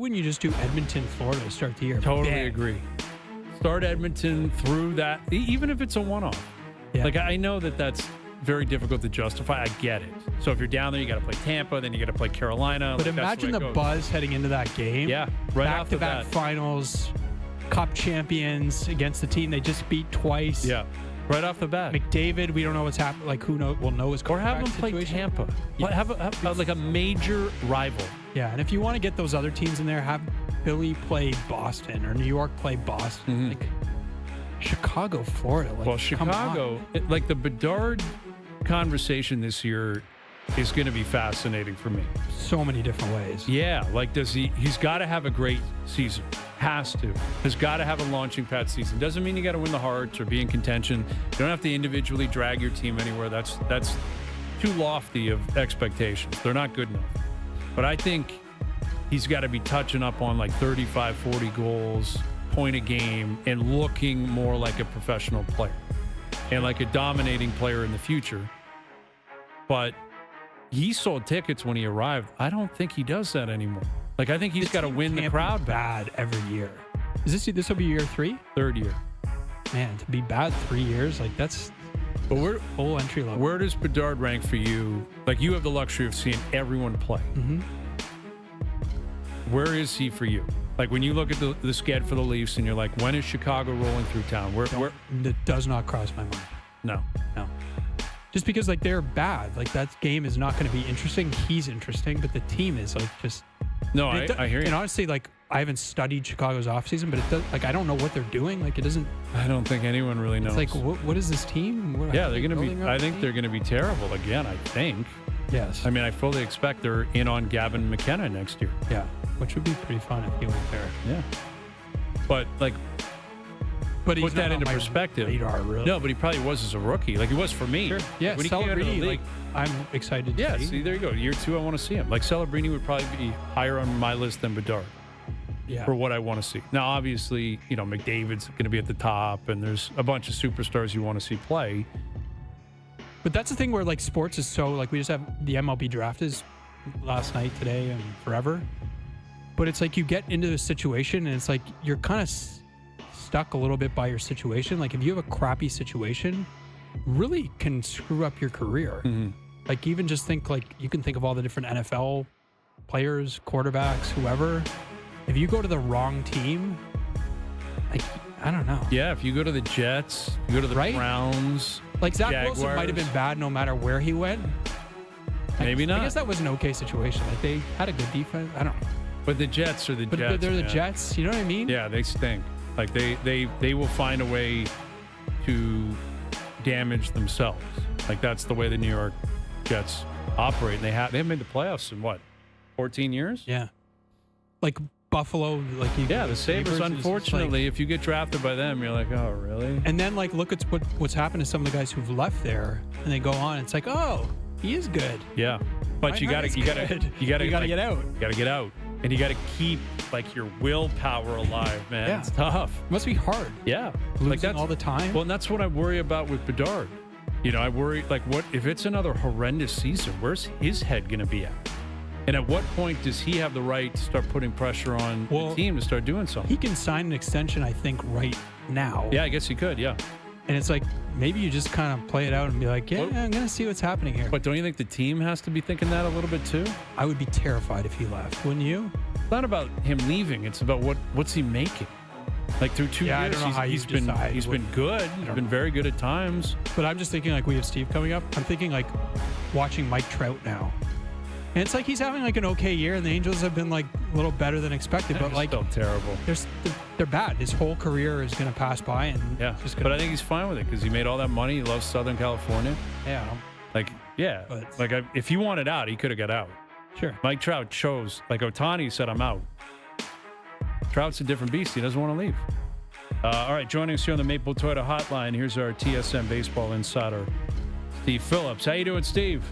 Wouldn't you just do Edmonton, Florida to start the year? Totally Bang. agree. Start Edmonton through that, even if it's a one-off. Yeah. Like, I know that's very difficult to justify. I get it. So if you're down there, you got to play Tampa, then you got to play Carolina. But like, imagine the buzz heading into that game. Yeah, right off the bat. Back-to-back finals, Cup champions against the team they just beat twice. Yeah, right off the bat. McDavid, we don't know what's happening. Like, who knows? We'll know his Or have quarterback them play situation. Tampa. Yeah. Have like a major rival. Yeah, and if you want to get those other teams in there, have Philly play Boston or New York play Boston. Mm-hmm. Like Chicago, Florida. Like, Well, come on. Chicago, like the Bedard conversation this year is going to be fascinating for me. So many different ways. Yeah, like he's got to have a great season. Has to. Has got to have a launching pad season. Doesn't mean you got to win the Hearts or be in contention. You don't have to individually drag your team anywhere. That's too lofty of expectations. They're not good enough. But I think he's got to be touching up on like 35, 40 goals, point a game, and looking more like a professional player and like a dominating player in the future. But he sold tickets when he arrived. I don't think he does that anymore. Like, I think he's got to win the crowd back. Bad every year. Is this will be year 3? Third year. Man, to be bad 3 years, like that's full entry level. Where does Bedard rank for you? Like, you have the luxury of seeing everyone play. Mm-hmm. Where is he for you? Like, when you look at the sched for the Leafs and you're like, when is Chicago rolling through town? Where? That does not cross my mind. No. Just because, like, they're bad. Like, that game is not going to be interesting. He's interesting, but the team is, like, just... No, I hear you. And honestly, like, I haven't studied Chicago's offseason, but it does, like, I don't know what they're doing. Like, it doesn't... I don't think anyone really knows. It's like, what is this team? Yeah, they're going to be... I think they're going to be terrible again, I think. Yes. I mean, I fully expect they're in on Gavin McKenna next year. Yeah, which would be pretty fun if he went there. Yeah. But, like... But he's put that not into on my perspective. radar, really. No, but he probably was as a rookie. Like, he was for me. Sure. Yeah, when he came out of the Celebrini, league, like, I'm excited to see. See, there you go. Year 2, I want to see him. Like, Celebrini would probably be higher on my list than Bedard for what I want to see. Now, obviously, you know, McDavid's going to be at the top, and there's a bunch of superstars you want to see play. But that's the thing where, like, sports is so, like, we just have the MLB draft is last night, today, and forever. But it's like you get into the situation, and it's like you're kind of stuck a little bit by your situation. Like, if you have a crappy situation, really can screw up your career. Mm-hmm. Like, even just think, like, you can think of all the different NFL players, quarterbacks, whoever. If you go to the wrong team, like, I don't know. Yeah, if you go to the Jets, you go to the Browns, like Zach Jaguars. Wilson might have been bad no matter where he went. Maybe not. I guess that was an okay situation. Like, they had a good defense. I don't know. But the Jets are the Jets. But they're the man. Jets. You know what I mean? Yeah, they stink. Like, they will find a way to damage themselves. Like, that's the way the New York Jets operate. And they haven't made the playoffs in, what, 14 years? Yeah. Like Buffalo, like you. Yeah, the Sabres, unfortunately, if you get drafted by them, you're like, oh, really? And then, like, look at what's happened to some of the guys who've left there, and they go on. It's like, oh, he is good. Yeah, but you got to get out. You got to get out, and you got to keep, like, your willpower alive, man. Yeah. It's tough. It must be hard. Yeah, Losing like that's all the time. Well, and that's what I worry about with Bedard. You know, I worry, like, what if it's another horrendous season? Where's his head going to be at? And at what point does he have the right to start putting pressure on the team to start doing something? He can sign an extension, I think, right now. Yeah, I guess he could, yeah. And it's like, maybe you just kind of play it out and be like, yeah, I'm going to see what's happening here. But don't you think the team has to be thinking that a little bit too? I would be terrified if he left, wouldn't you? It's not about him leaving. It's about what's he making. Like, through 2 years, I don't know how he's been good. He's been very good at times. But I'm just thinking, like, we have Steve coming up. I'm thinking, like, watching Mike Trout now. And it's like he's having, like, an okay year, and the Angels have been, like, a little better than expected. But, like, still terrible. They're bad. His whole career is going to pass by. And but I think he's fine with it because he made all that money. He loves Southern California. Yeah. Like, yeah. But, like, if he wanted out, he could have got out. Sure. Mike Trout chose. Like, Ohtani said, I'm out. Trout's a different beast. He doesn't want to leave. All right, joining us here on the Maple Toyota Hotline, here's our TSN Baseball Insider, Steve Phillips. How you doing, Steve?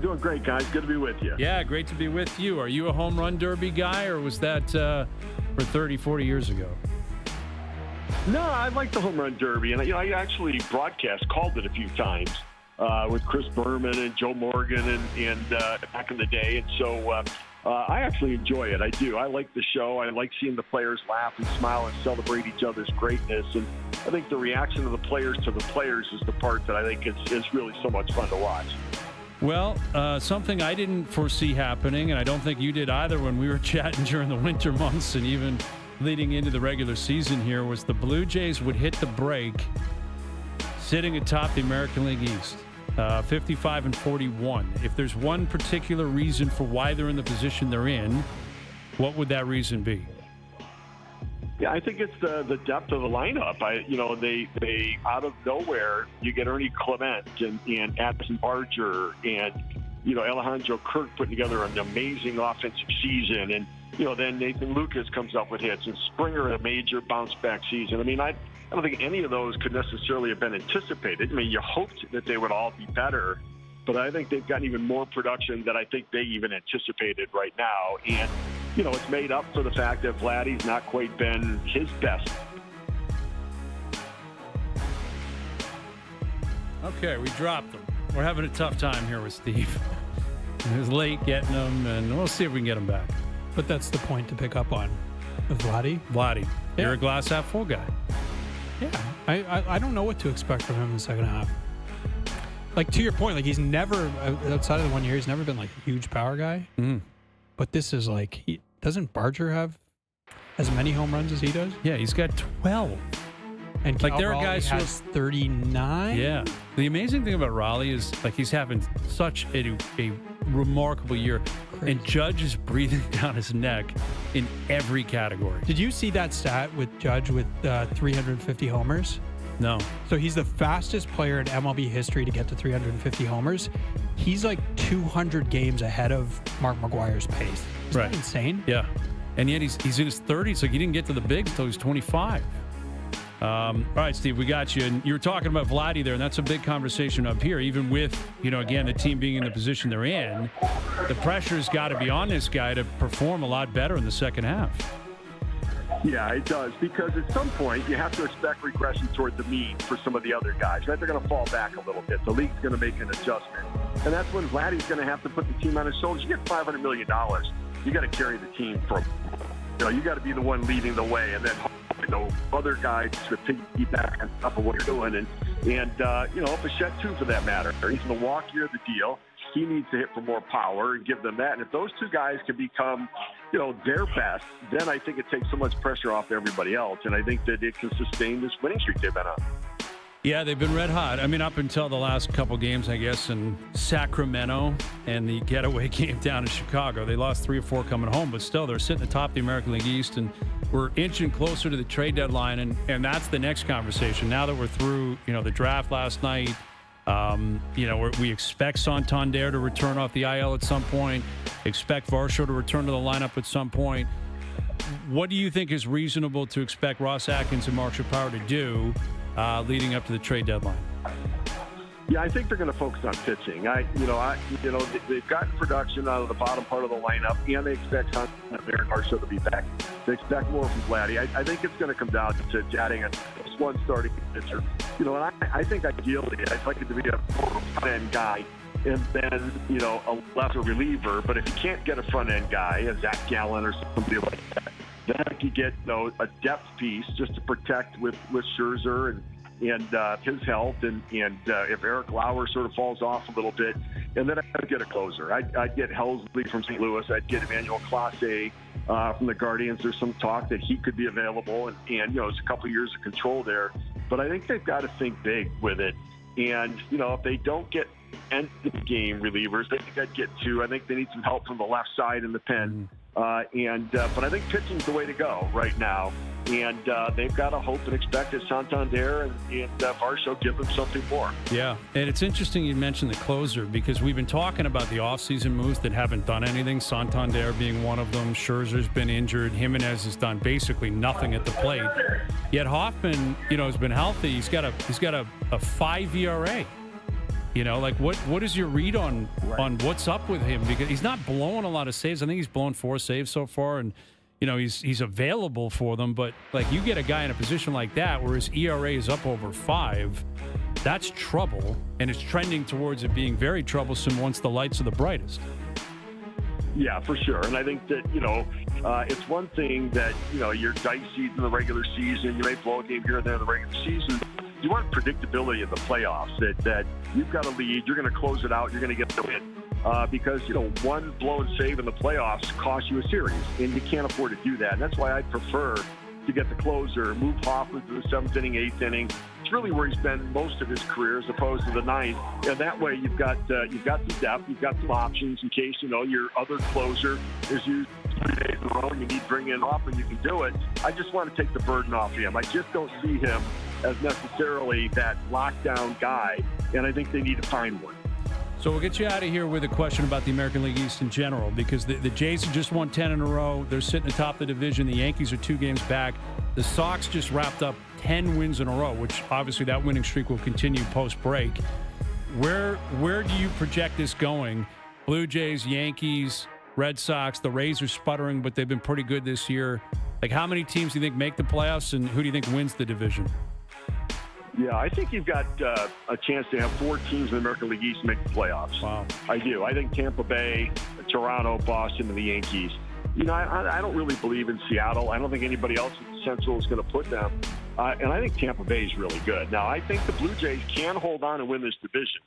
Doing great, guys. Good to be with you. Yeah, great to be with you. Are you a home run derby guy, or was that for 30, 40 years ago? No, I like the home run derby, and I actually called it a few times with Chris Berman and Joe Morgan and back in the day. And so I actually enjoy it. I do. I like the show. I like seeing the players laugh and smile and celebrate each other's greatness. And I think the reaction of the players to the players is the part that I think is really so much fun to watch. Well, something I didn't foresee happening, and I don't think you did either when we were chatting during the winter months and even leading into the regular season here, was the Blue Jays would hit the break sitting atop the American League East. 55-41. If there's one particular reason for why they're in the position they're in, what would that reason be? Yeah, I think it's the depth of the lineup. They out of nowhere, you get Ernie Clement and Addison Barger and, Alejandro Kirk putting together an amazing offensive season. And, then Nathan Lucas comes up with hits and Springer a major bounce back season. I mean, I don't think any of those could necessarily have been anticipated. I mean, you hoped that they would all be better, but I think they've gotten even more production than I think they even anticipated right now. And, it's made up for the fact that Vladdy's not quite been his best. Okay, we dropped them. We're having a tough time here with Steve. It was late getting them, and we'll see if we can get them back. But that's the point to pick up on. Vladdy, you're a glass half full guy. Yeah, I don't know what to expect from him in the second half. Like, to your point, like, he's never, outside of the 1 year, he's never been like a huge power guy. Mm. But this is like, doesn't Barger have as many home runs as he does? Yeah, he's got 12. And like, there are guys who has 39. Yeah. The amazing thing about Raleigh is, like, he's having such a remarkable year. Crazy. And Judge is breathing down his neck in every category. Did you see that stat with Judge with 350 homers? No. So he's the fastest player in MLB history to get to 350 homers. He's like 200 games ahead of Mark McGwire's pace. Isn't that insane? Yeah. And yet he's in his 30s. Like, he didn't get to the bigs until he was 25. All right, Steve, we got you. And you were talking about Vladdy there, and that's a big conversation up here. Even with, again, the team being in the position they're in, the pressure's got to be on this guy to perform a lot better in the second half. Yeah, it does, because at some point you have to expect regression toward the mean for some of the other guys. Right? They're going to fall back a little bit. The league's going to make an adjustment. And that's when Vladdy's going to have to put the team on his shoulders. You get $500 million. You got to carry the team from, you got to be the one leading the way, and then other guys to piggyback on top of what you're doing. And Bichette too, for that matter. He's in the walk year of the deal. He needs to hit for more power and give them that. And if those two guys can become, their best, then I think it takes so much pressure off everybody else. And I think that it can sustain this winning streak they've been on. Yeah, they've been red hot. I mean, up until the last couple games, I guess, in Sacramento and the getaway game down in Chicago. They lost 3 or 4 coming home, but still, they're sitting atop the American League East, and we're inching closer to the trade deadline, and that's the next conversation. Now that we're through, the draft last night, we expect Santander to return off the IL at some point, expect Varsho to return to the lineup at some point. What do you think is reasonable to expect Ross Atkins and Mark Shapiro to do leading up to the trade deadline? Yeah, I think they're going to focus on pitching. They've gotten production out of the bottom part of the lineup, and they expect Santander and Varsho to be back. They expect more from Vladdy. I think it's going to come down to adding one starting pitcher. And I think ideally I'd like it to be a front-end guy and then, a lesser reliever. But if you can't get a front-end guy, a Zach Gallen or somebody like that, then I could get, a depth piece just to protect with Scherzer and his health, and if Eric Lauer sort of falls off a little bit, and then I'd get a closer. I'd get Helsley from St. Louis. I'd get Emmanuel Clase from the Guardians. There's some talk that he could be available, and it's a couple of years of control there. But I think they've got to think big with it. And, if they don't get end-of-game relievers, I think I'd get 2. I think they need some help from the left side in the pen. But I think pitching's the way to go right now. And they've got to hope and expect that Santander and Varsho give them something more. Yeah, and it's interesting you mentioned the closer, because we've been talking about the offseason moves that haven't done anything, Santander being one of them. Scherzer's been injured. Jimenez has done basically nothing at the plate. Yet Hoffman, has been healthy. He's got a 5 ERA. What is your read on what's up with him? Because he's not blowing a lot of saves. I think he's blown 4 saves so far, and he's available for them. But you get a guy in a position like that where his ERA is up over 5, that's trouble, and it's trending towards it being very troublesome once the lights are the brightest. Yeah, for sure. And I think that, it's one thing that, you're dicey in the regular season. You may blow a game here and there in the regular season. You want predictability in the playoffs, that you've got a lead, you're going to close it out, you're going to get the win. Because, one blown save in the playoffs costs you a series, and you can't afford to do that. And that's why I prefer to get the closer, move Hoffman to the 7th inning, 8th inning. It's really where he's been most of his career as opposed to the 9th. And that way you've got some depth, you've got some options in case, your other closer is used 3 days in a row and you need to bring in off and you can do it. I just want to take the burden off him. I just don't see him as necessarily that lockdown guy, and I think they need to find one. So we'll get you out of here with a question about the American League East in general, because the Jays have just won 10 in a row. They're sitting atop the division. The Yankees are 2 games back. The Sox just wrapped up 10 wins in a row, which obviously that winning streak will continue post-break. Where do you project this going? Blue Jays, Yankees, Red Sox, the Rays are sputtering, but they've been pretty good this year. Like, how many teams do you think make the playoffs, and who do you think wins the division? Yeah, I think you've got a chance to have 4 teams in the American League East make the playoffs. Wow. I do. I think Tampa Bay, Toronto, Boston, and the Yankees. I don't really believe in Seattle. I don't think anybody else in the Central is going to put them. And I think Tampa Bay is really good. Now, I think the Blue Jays can hold on and win this division.